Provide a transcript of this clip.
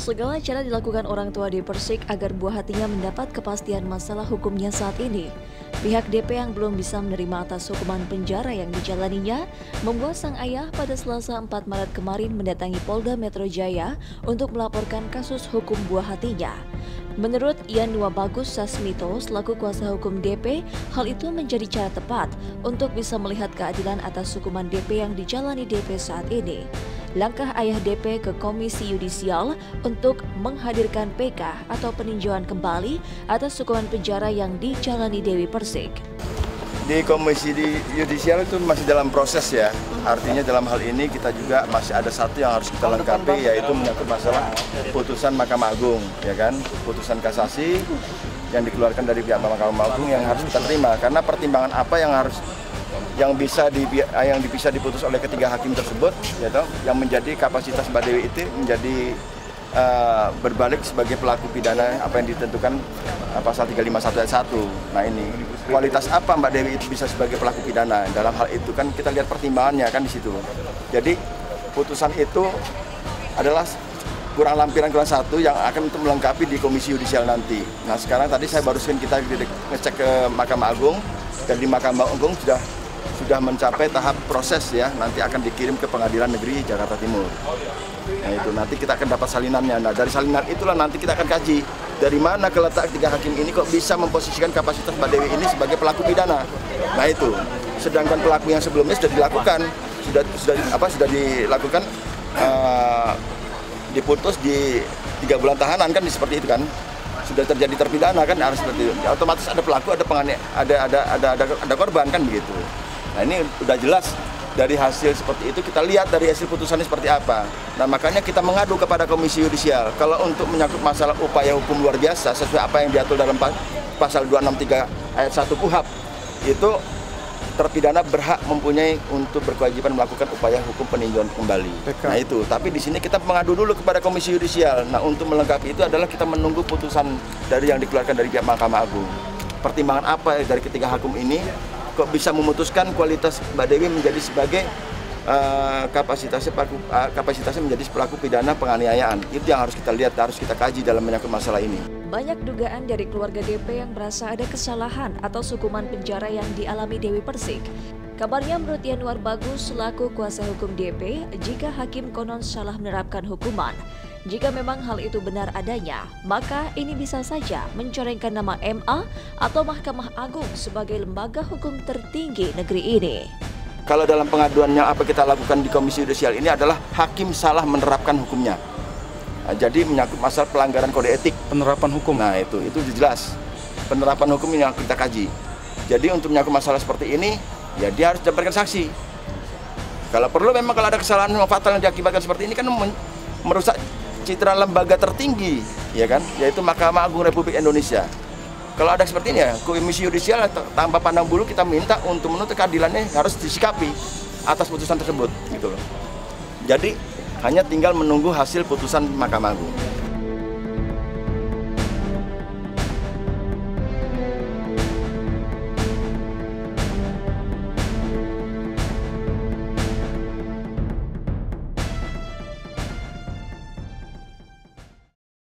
Segala cara dilakukan orang tua di Persik agar buah hatinya mendapat kepastian masalah hukumnya saat ini. Pihak DP yang belum bisa menerima atas hukuman penjara yang dijalaninya, membuat sang ayah pada Selasa 4 Maret kemarin mendatangi Polda Metro Jaya untuk melaporkan kasus hukum buah hatinya. Menurut Ian Bagus Sasmito selaku kuasa hukum DP, hal itu menjadi cara tepat untuk bisa melihat keadilan atas hukuman DP yang dijalani DP saat ini. Langkah ayah DP ke Komisi Yudisial untuk menghadirkan PK atau peninjauan kembali atas hukuman penjara yang dijalani Dewi Persik. Di Komisi Yudisial itu masih dalam proses ya, artinya dalam hal ini kita juga masih ada satu yang harus kita lengkapi, yaitu menyangkut masalah putusan Mahkamah Agung, ya kan, putusan kasasi yang dikeluarkan dari pihak Mahkamah Agung yang harus kita terima, karena pertimbangan apa yang bisa diputus oleh ketiga hakim tersebut, ya toh, yang menjadi kapasitas Mbak Dewi itu menjadi berbalik sebagai pelaku pidana apa yang ditentukan pasal 351 ayat 1. Nah ini kualitas apa Mbak Dewi itu bisa sebagai pelaku pidana? Dalam hal itu kan kita lihat pertimbangannya kan di situ. Jadi putusan itu adalah lampiran kurang satu yang akan untuk melengkapi di Komisi Yudisial nanti. Nah sekarang tadi saya barusan kita ngecek ke Mahkamah Agung, dan di Mahkamah Agung sudah mencapai tahap proses ya, nanti akan dikirim ke Pengadilan Negeri Jakarta Timur. Nah itu nanti kita akan dapat salinannya. Nah dari salinan itulah nanti kita akan kaji dari mana keletak tiga hakim ini kok bisa memposisikan kapasitas Mbak Dewi ini sebagai pelaku pidana. Nah itu, sedangkan pelaku yang sebelumnya sudah dilakukan, sudah dilakukan diputus di 3 bulan tahanan kan, seperti itu kan. Sudah terjadi terpidana kan, harus seperti itu. Ya, otomatis ada pelaku, ada korban kan begitu. Nah ini udah jelas dari hasil seperti itu, kita lihat dari hasil putusannya seperti apa. Nah makanya kita mengadu kepada Komisi Yudisial. Kalau untuk menyangkut masalah upaya hukum luar biasa sesuai apa yang diatur dalam pasal 263 ayat 1 KUHP, itu terpidana berhak mempunyai untuk berkewajiban melakukan upaya hukum peninjauan kembali. Nah itu, tapi di sini kita mengadu dulu kepada Komisi Yudisial. Nah untuk melengkapi itu adalah kita menunggu putusan dari yang dikeluarkan dari pihak Mahkamah Agung. Pertimbangan apa dari ketiga hakim ini kok bisa memutuskan kualitas Mbak Dewi menjadi sebagai kapasitasnya menjadi pelaku pidana penganiayaan. Itu yang harus kita lihat, harus kita kaji dalam menyangkut masalah ini. Banyak dugaan dari keluarga DP yang merasa ada kesalahan atau hukuman penjara yang dialami Dewi Persik. Kabarnya menurut Ian Bagus selaku kuasa hukum DP, jika hakim konon salah menerapkan hukuman, jika memang hal itu benar adanya, maka ini bisa saja mencorengkan nama MA atau Mahkamah Agung sebagai lembaga hukum tertinggi negeri ini. Kalau dalam pengaduannya apa kita lakukan di Komisi Yudisial ini adalah hakim salah menerapkan hukumnya. Nah, jadi menyangkut masalah pelanggaran kode etik. Penerapan hukum. Nah itu jelas. Penerapan hukum ini yang kita kaji. Jadi untuk menyangkut masalah seperti ini, ya dia harus dapatkan saksi. Kalau perlu memang kalau ada kesalahan fatal yang diakibatkan seperti ini kan merusak citra lembaga tertinggi, ya kan, yaitu Mahkamah Agung Republik Indonesia. Kalau ada seperti ini ya, Komisi Yudisial tanpa pandang bulu kita minta untuk menuntut keadilannya harus disikapi atas putusan tersebut, gitu loh. Jadi hanya tinggal menunggu hasil putusan Mahkamah Agung.